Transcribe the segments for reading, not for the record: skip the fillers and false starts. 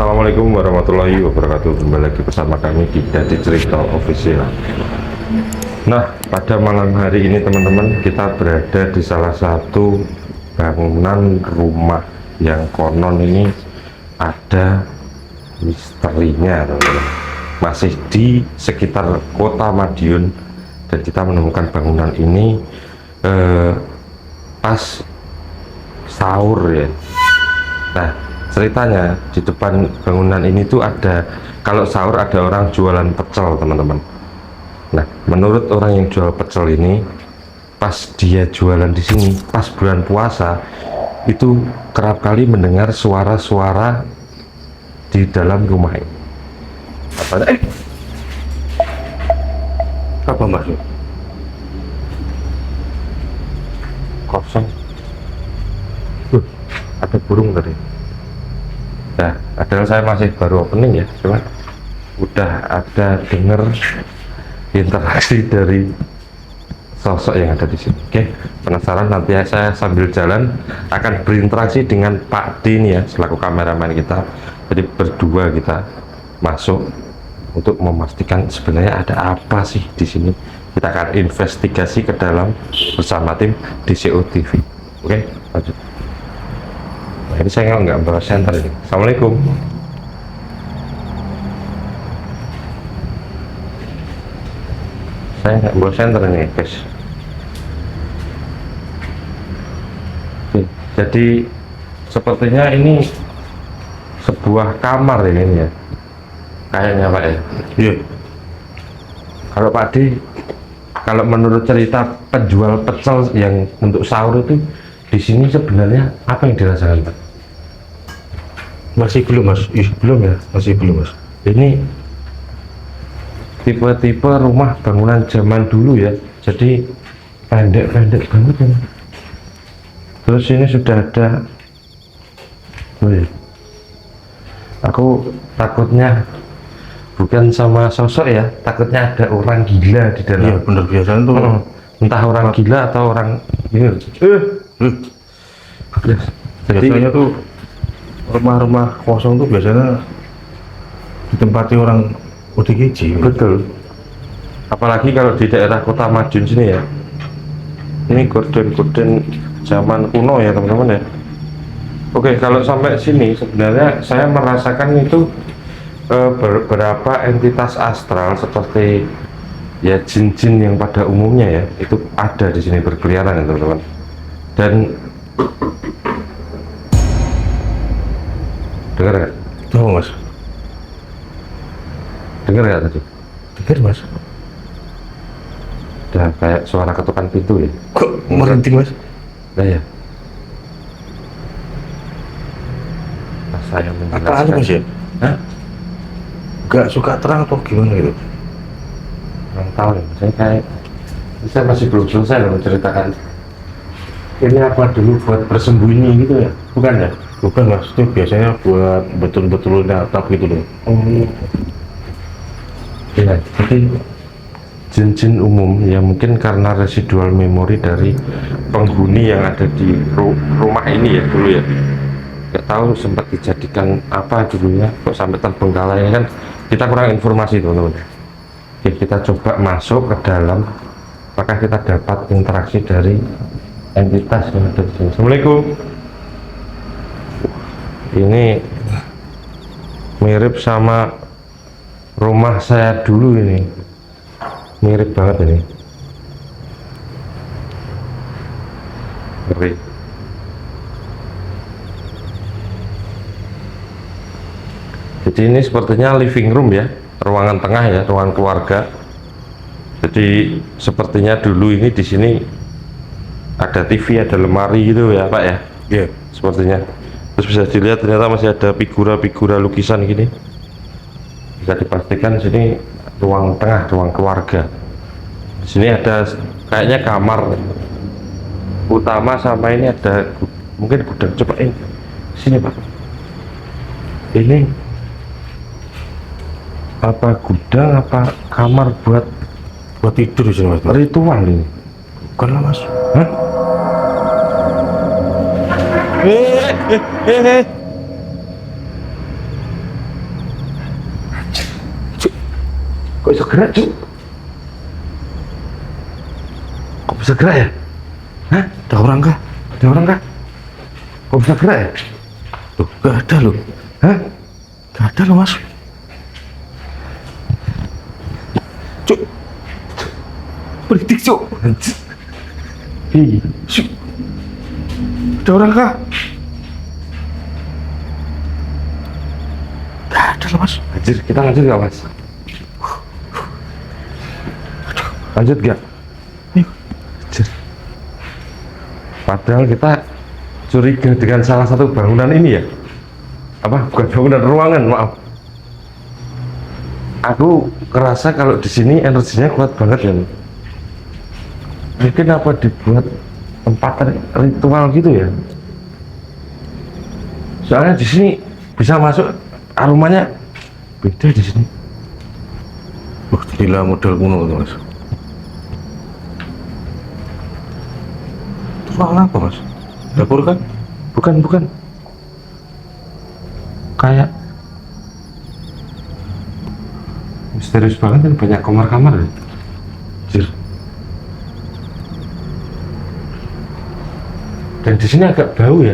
Assalamualaikum warahmatullahi wabarakatuh. Kembali lagi bersama kami di Dadi Cerita Official. Nah, pada malam hari ini teman-teman, kita berada di salah satu bangunan rumah yang konon ini ada misterinya, teman-teman. Masih di sekitar kota Madiun, dan kita menemukan bangunan ini pas sahur ya. Nah, ceritanya di depan bangunan ini tuh ada, kalau sahur ada orang jualan pecel, teman-teman. Nah, menurut orang yang jual pecel ini, pas dia jualan di sini pas bulan puasa itu kerap kali mendengar suara-suara di dalam rumah ini. Apa maksud? Kosong. Ada burung tadi. Nah, padahal saya masih baru opening ya, cuma udah ada denger interaksi dari sosok yang ada di sini. Oke, penasaran, nanti saya sambil jalan akan berinteraksi dengan Pak D nih ya, selaku kameramen kita. Jadi berdua kita masuk untuk memastikan sebenarnya ada apa sih di sini. Kita akan investigasi ke dalam bersama tim DCO TV. Oke, lanjut. Nah, ini saya nggak bawa senter ini. Assalamualaikum. Saya nggak bawa senter ini, guys. Oke, jadi sepertinya ini sebuah kamar ya ini ya. Kayaknya Pak ya. Iya. Kalau Pak D, kalau menurut cerita penjual pecel yang untuk sahur itu di sini sebenarnya apa yang dirasakan Pak? Masih belum mas? Ih, belum ya? Masih belum mas. Ini tipe-tipe rumah bangunan zaman dulu ya, jadi pendek-pendek banget ya. Terus ini sudah ada, aku takutnya bukan sama sosok ya, takutnya ada orang gila di dalam. Iya bener, biasanya tuh Entah orang gila atau orang ini. Yes. Jadi biasanya tuh rumah-rumah kosong tuh biasanya ditempati orang ODGJ. betul. Apalagi kalau di daerah kota Madiun sini ya. Ini gorden-gorden zaman kuno ya teman-teman ya. Oke, kalau sampai sini sebenarnya saya merasakan itu beberapa entitas astral seperti ya jin-jin yang pada umumnya ya, itu ada di sini berkeliaran ya teman-teman. Dan dengar nggak? Tahu mas? Dengar nggak tadi? Dengar mas? Udah kayak suara ketukan pintu ya. Kok merinding mas? Nah ya. Nah, saya Apaan mas ya? Hah? Gak suka terang atau gimana gitu? Kurang tahu ya, saya masih belum selesai loh menceritakan ini apa dulu buat bersembunyi gitu ya, bukan ya? Bukan mas, itu biasanya buat betul-betul natap gitu loh. Ya, jadi jin-jin umum ya, mungkin karena residual memori dari penghuni yang ada di rumah ini ya dulu ya, nggak tahu sempat dijadikan apa dulunya kok sampai terbengkalai kan, kita kurang informasi teman-teman. Oke, kita coba masuk ke dalam, apakah kita dapat interaksi dari entitas yang ada di sini. Assalamualaikum. Ini mirip sama rumah saya dulu ini, mirip banget ini. Ngeri. Jadi ini sepertinya living room ya, ruangan tengah ya, ruangan keluarga. Jadi sepertinya dulu ini di sini ada TV, ada lemari gitu ya Pak ya. Iya. Sepertinya. Terus bisa dilihat ternyata masih ada figura-figura lukisan gini. Bisa dipastikan sini ruang tengah, ruang keluarga. Di sini ada kayaknya kamar utama, sama ini ada mungkin gudang. Coba ini sini Pak. Ini apa gudang apa kamar buat tidur di sini mas? ritual ini? Bukan lah mas. Hah? Kok bisa gerak, Cuk? Kok bisa gerak ya? Hah? Ada orang kah? Ada orang kah? Kok bisa gerak ya? Loh, gak ada loh. Hah? Gak ada loh mas. Cuk. Beritik Cuk. Ih, Cuk. Ada orang kah? Gak ada loh mas. anjir, kita lanjut gak, Mas? Lanjut gak? Ayo. Anjir. Padahal kita curiga dengan salah satu bangunan ini ya. Apa? Bukan bangunan, ruangan, maaf. Aku kerasa kalau di sini energinya kuat banget ya. Mungkin apa dibuat tempat ritual gitu ya. Soalnya di sini bisa masuk, aromanya beda di sini. Wah, gila model kuno tuh mas. Itu ruangan apa mas? Dapur kan? Bukan. Kayak misterius banget dan banyak kamar-kamar ya. Anjir. Dan di sini agak bau ya.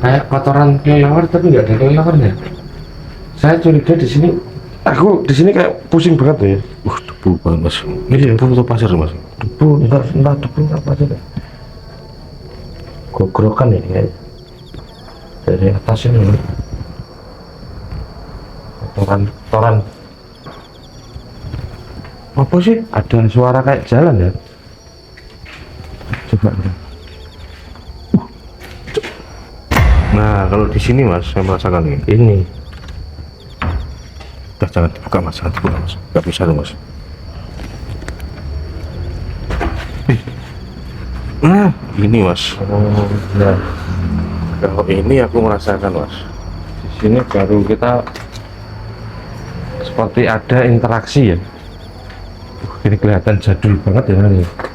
Kayak kotoran kelelawar tapi nggak ada kelelawarnya. Saya curiga di sini. Aku di sini kayak pusing banget ya. Debu banget mas. Ini debu atau pasir mas? Debu, entah debu apa aja deh. Gogrokan ini kayak dari atas ini. Kotoran. Apa sih? Ada suara kayak jalan ya? Coba. Nah, kalau di sini mas, saya merasakan ini. Ini. Udah jangan dibuka mas, Gak bisa tuh mas. Nah, ini mas. Oh, ya. Kalau ini aku merasakan mas. Di sini baru kita seperti ada interaksi ya. Ini kelihatan jadul banget ya.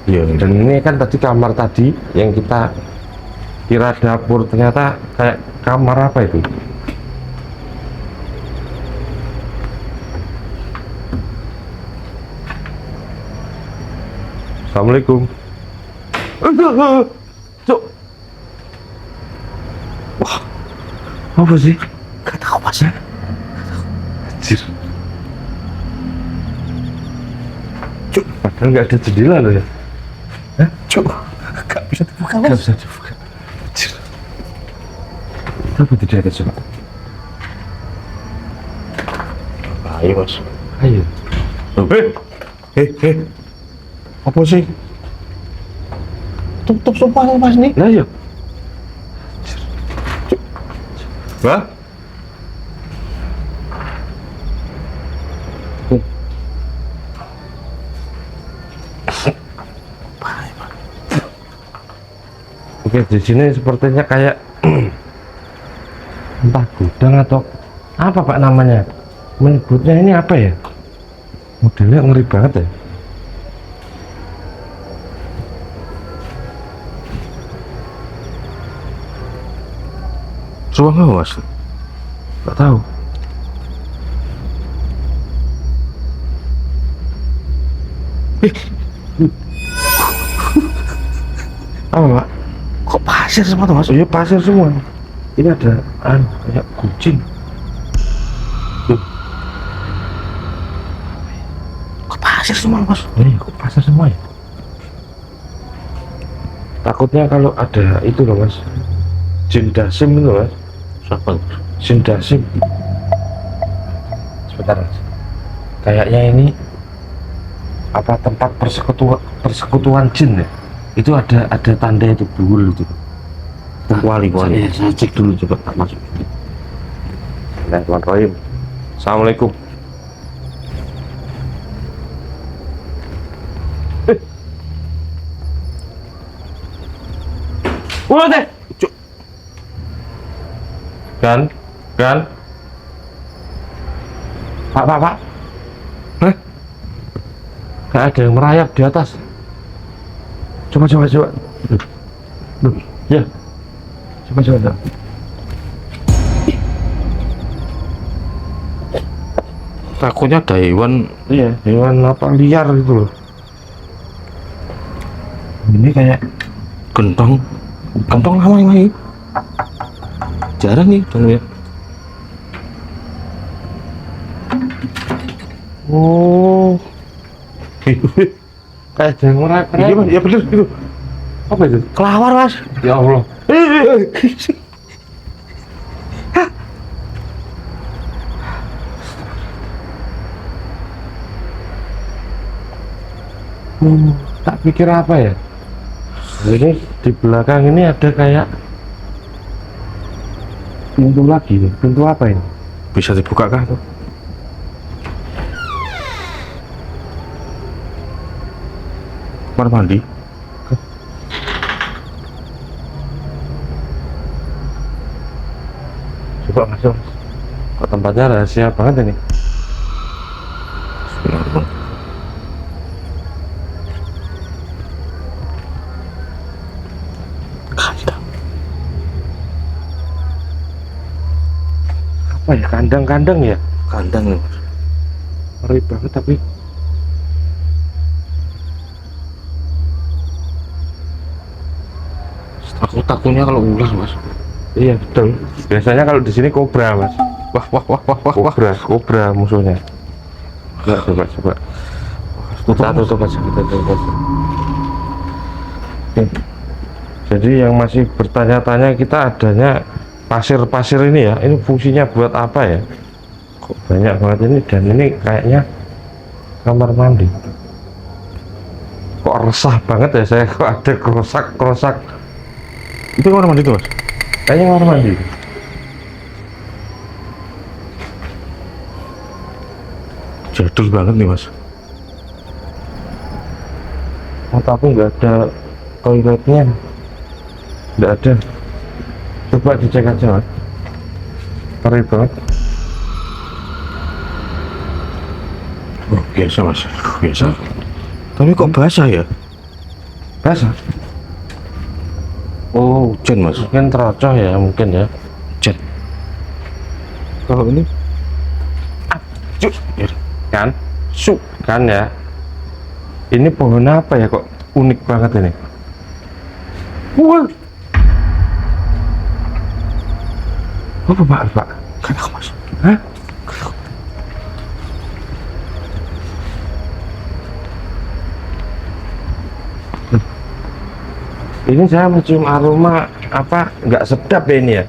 Iya. Dan ini kan tadi kamar tadi yang kita kira dapur, ternyata kayak kamar apa itu? Assalamualaikum. Cuk. Wah, apa sih? Gak tahu mas. Anjir. Cuk, padahal nggak ada jendela loh ya. Hah? Cuk, gak bisa dibuka Nggak mas. bisa dibuka. Anjir. Kenapa tidak ada, coba? Ayo mas. Ayo. Apa sih? Tutup sumpah mas nih. Nah, ayo. Bah? Oke, di sini sepertinya kayak entah gudang atau apa Pak namanya. Menyebutnya ini apa ya? Modelnya ngeri banget ya. Ruang apa mas? Gak tahu. Apa Pak? Kok pasir semua tuh mas? Oh iya, pasir semua. Ini ada kayak kucing. Kok pasir semua mas? Nih, kok pasir semua ya? Takutnya kalau ada itu loh mas, jin dasim itu mas. Siapa? Jin dasim. Sebentar mas. Kayaknya ini apa tempat persekutuan jin ya? Itu ada tanda itu buhul itu. Wali. Saya cek dulu, coba tak masuk. Bismillahirrahmanirrahim. Assalamualaikum. Wah deh. Cuk. Kan. Pak. Hah? Kayak ada yang merayap di atas. Coba. Loh. Ya. Coba. Takutnya ada hewan Iya, hewan apa liar gitu loh. ini kayak gentong. Gentong lama ini. Jarang nih dong ya. Oh, kayak jenggot Iya mas, ya bener itu. apa itu? Kelawar mas. Ya Allah. Tak pikir apa ya? Ini di belakang ini ada kayak pintu lagi nih. Pintu apa ini? Bisa dibuka kah tuh? Kamar mandi. Coba masuk. Kok tempatnya rahasia banget ini? Bismillahirrahmanirrahim. Kandang. Apa ya? Kandang-kandang ya? Kandang nih mas. Ngeri banget tapi Aku takutnya kalau ular mas. iya betul. Biasanya kalau di sini kobra mas. Wah wah wah wah wah wah. Kobra musuhnya. Coba. Kita tutup aja, kita tutup aja. Oke. Jadi yang masih bertanya-tanya kita adanya pasir-pasir ini ya, ini fungsinya buat apa ya? Kok banyak banget ini, dan ini kayaknya kamar mandi. Kok resah banget ya saya, kok ada kerusak. Itu kamar mandi tuh mas. Kayaknya kamar mandi. Jadul banget nih mas. Oh, tapi nggak ada toiletnya, nggak ada. Coba dicek aja mas. Ngeri banget. Oh, biasa mas, biasa. Tapi kok basah ya? Basah. Oh, hujan mas. Mungkin terocoh ya, mungkin ya. Hujan. Kalau ini, Cuk, kan? Kan ya. Ini pohon apa ya kok unik banget ini? Wah. Apa pak? kanak mas. Hah? Ini saya mencium aroma apa nggak sedap ya ini ya?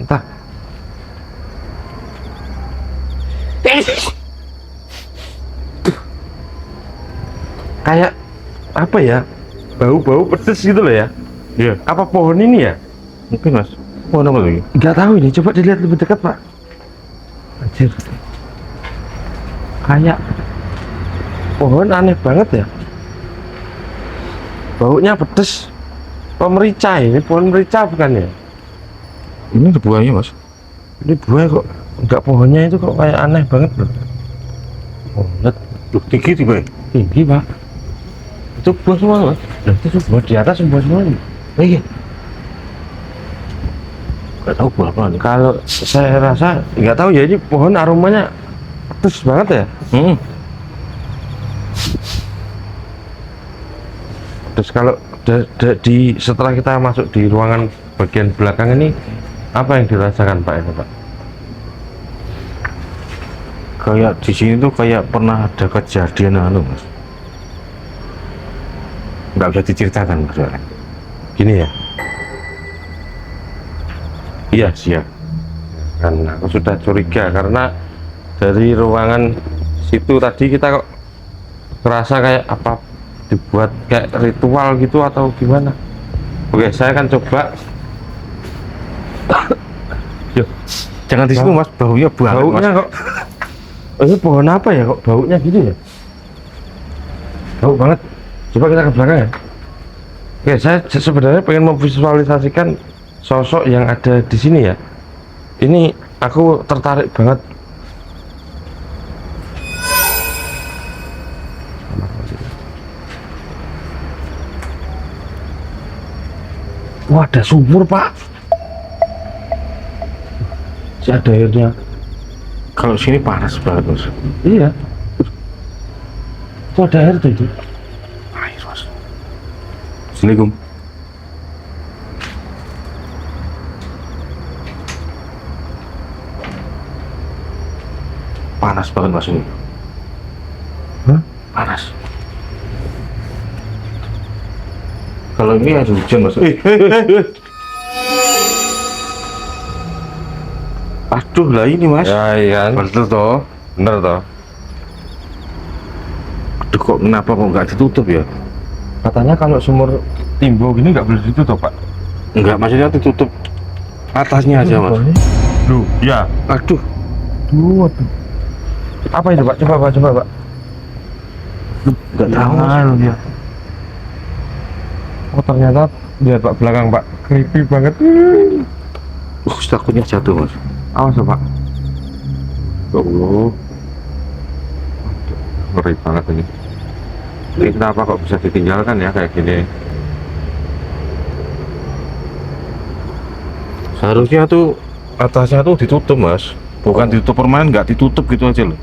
Entah. Kayak apa ya? Bau-bau pedes gitu loh ya? Iya, Apa pohon ini ya? mungkin mas. Mau apa lagi? Nggak tahu ini. Coba dilihat lebih dekat pak. Anjir. Kayak pohon aneh banget ya. Baunya pedes. Merica ini pohon merica bukan ya? Ini ada buahnya mas. Ini buah kok nggak, pohonnya itu kok kayak aneh banget loh. Oh, lihat Loh, tinggi tiba. tinggi pak. Itu buah semua mas. Nah, itu buah di atas buah semua ini. Oh iya. Gak tahu buah apa nih. Kalau saya rasa nggak tahu ya, ini pohon aromanya pedes banget ya. Terus kalau setelah kita masuk di ruangan bagian belakang ini, apa yang dirasakan pak ini pak? Kayak di sini tuh kayak pernah ada kejadian mas. Nggak bisa diceritakan mas. Gini ya. Iya siap. Kan aku sudah curiga karena dari ruangan situ tadi kita kok kerasa kayak apa, dibuat kayak ritual gitu atau gimana. Oke, saya akan coba. Yuk, jangan di situ mas, baunya banget mas. Baunya kok, ini pohon apa ya kok baunya gitu ya? Bau banget. Coba kita ke belakang ya. Oke, saya sebenarnya pengen memvisualisasikan sosok yang ada di sini ya. Ini aku tertarik banget. Wah, ada sumur pak. Si ada airnya. Kalau sini panas banget mas. Iya. Itu ada air tuh itu. Air mas. Assalamualaikum. Panas banget mas ini. Hah? Panas. Kalau ini ada hujan mas. Aduh lah ini mas. Ya iya kan. Betul toh. Bener toh. Aduh kok kenapa kok nggak ditutup ya? Katanya kalau sumur Timbo gini nggak boleh ditutup pak. Enggak, maksudnya ditutup atasnya aja mas. Duh, ya. Aduh. Waduh. Apa itu pak? Coba pak, coba pak. Nggak tahu mas. Ya. Oh ternyata lihat pak belakang pak, creepy banget. Takutnya jatuh mas. Awas ya, pak. Oh. Ngeri banget ini. Ini kenapa kok bisa ditinggalkan ya kayak gini? Seharusnya tuh atasnya tuh ditutup mas. Bukan ditutup permanen, nggak ditutup gitu aja loh.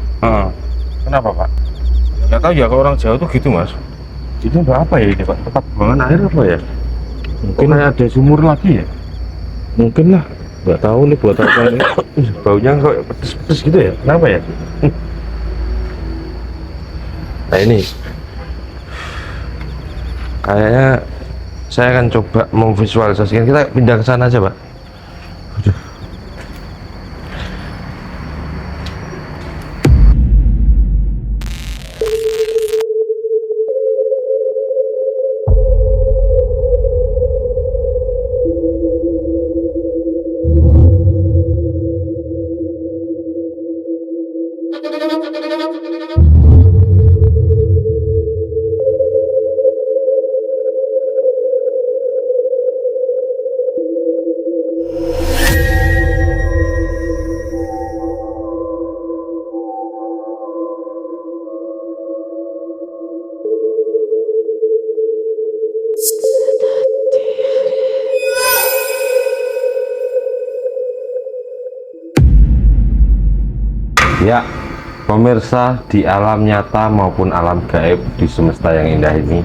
Kenapa pak? Nggak tahu ya kalau orang Jawa tuh gitu mas. Itu udah apa ya ini pak? Tempat buangan air apa ya? Mungkin Kayak ada sumur lagi ya? mungkin lah. Nggak tahu nih buat apa ini. Baunya kok pedes-pedes gitu ya? Kenapa ya? Nah ini kayaknya saya akan coba memvisualisasikan. Kita pindah ke sana aja pak. Aduh. Ya, pemirsa di alam nyata maupun alam gaib di semesta yang indah ini,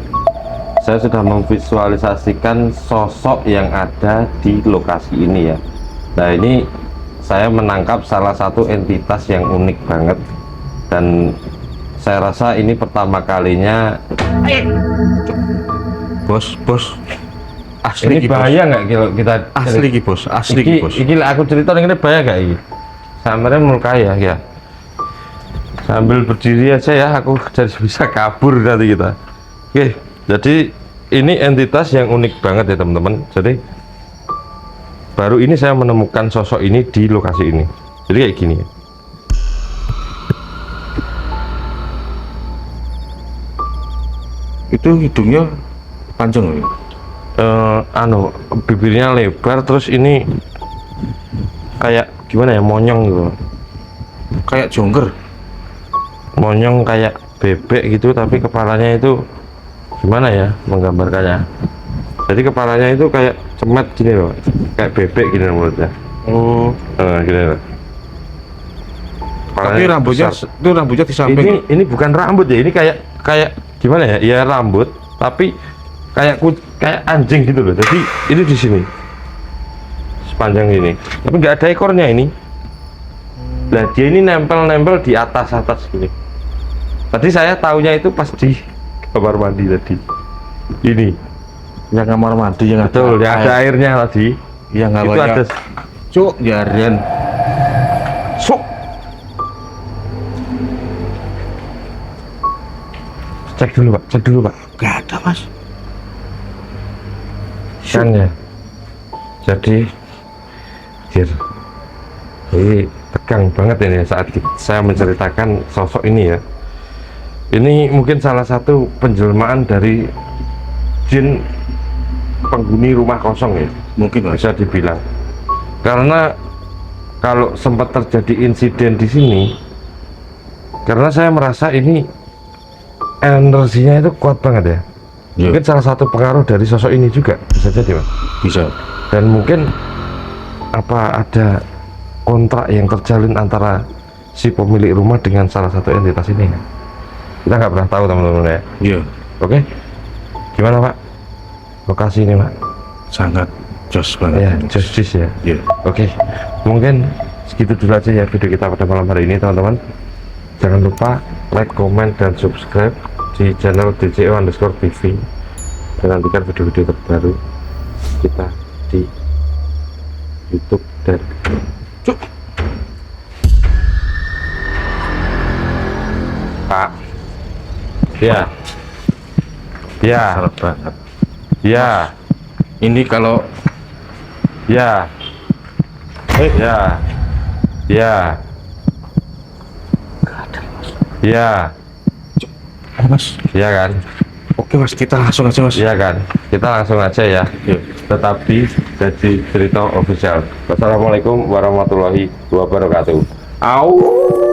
saya sudah memvisualisasikan sosok yang ada di lokasi ini ya. Nah ini saya menangkap salah satu entitas yang unik banget, dan saya rasa ini pertama kalinya. Bos. Ini Asli ki, bahaya nggak kalau kita Asli ki bos. Asli ki bos. Iki aku cerita ini bahaya nggak ini? Sampai mulai ya. Sambil berdiri aja ya, aku jadi bisa kabur nanti kita. Oke, jadi ini entitas yang unik banget ya teman-teman. Jadi baru ini saya menemukan sosok ini di lokasi ini. Jadi kayak gini ya. Itu hidungnya panjang ya? Bibirnya lebar, terus ini kayak gimana ya, monyong gitu. Kayak jongger. Monyong kayak bebek gitu, tapi kepalanya itu gimana ya menggambarkannya. Jadi kepalanya itu kayak cemet gini loh, kayak bebek gini loh mulutnya. Oh. Gini loh. Tapi rambutnya besar. itu rambutnya di samping. Ini bukan rambut ya, ini kayak gimana ya? Ya rambut, tapi kayak anjing gitu loh. Jadi ini di sini sepanjang ini, tapi nggak ada ekornya ini. Nah dia ini nempel di atas gini. Tadi saya taunya itu pas di kamar mandi tadi. Ini Yang kamar mandi yang betul, yang ada airnya tadi. Yang Itu awalnya ada cuk jarian. sok. Cek dulu pak. Gak ada mas. Kan ya. Jadi ini tegang banget ini saat saya menceritakan sosok ini ya. Ini mungkin salah satu penjelmaan dari jin penghuni rumah kosong ya, Mungkin mas. bisa dibilang. Karena kalau sempat terjadi insiden di sini, karena saya merasa ini energinya itu kuat banget ya. Ya, Mungkin salah satu pengaruh dari sosok ini juga bisa jadi mas. bisa. Dan mungkin apa ada kontrak yang terjalin antara si pemilik rumah dengan salah satu entitas ini. Kita nggak pernah tahu teman-teman ya. Iya, Oke, gimana Pak? Lokasi ini Pak? sangat jos banget. Ya, justice ya. Iya. Oke, mungkin segitu dulu aja ya video kita pada malam hari ini teman-teman. Jangan lupa like, comment, dan subscribe di channel DJO_TV dan nantikan video-video terbaru kita di YouTube dan Pak. Ya. Ya. Salah banget. Ya. Ini kalau Ya. Ya. Ya. Ya. Mas, Ya kan? oke Mas, kita langsung aja Mas. Iya kan? Kita langsung aja ya. Iya. Tetap di Jadi Cerita Official. Wassalamualaikum warahmatullahi wabarakatuh. Au.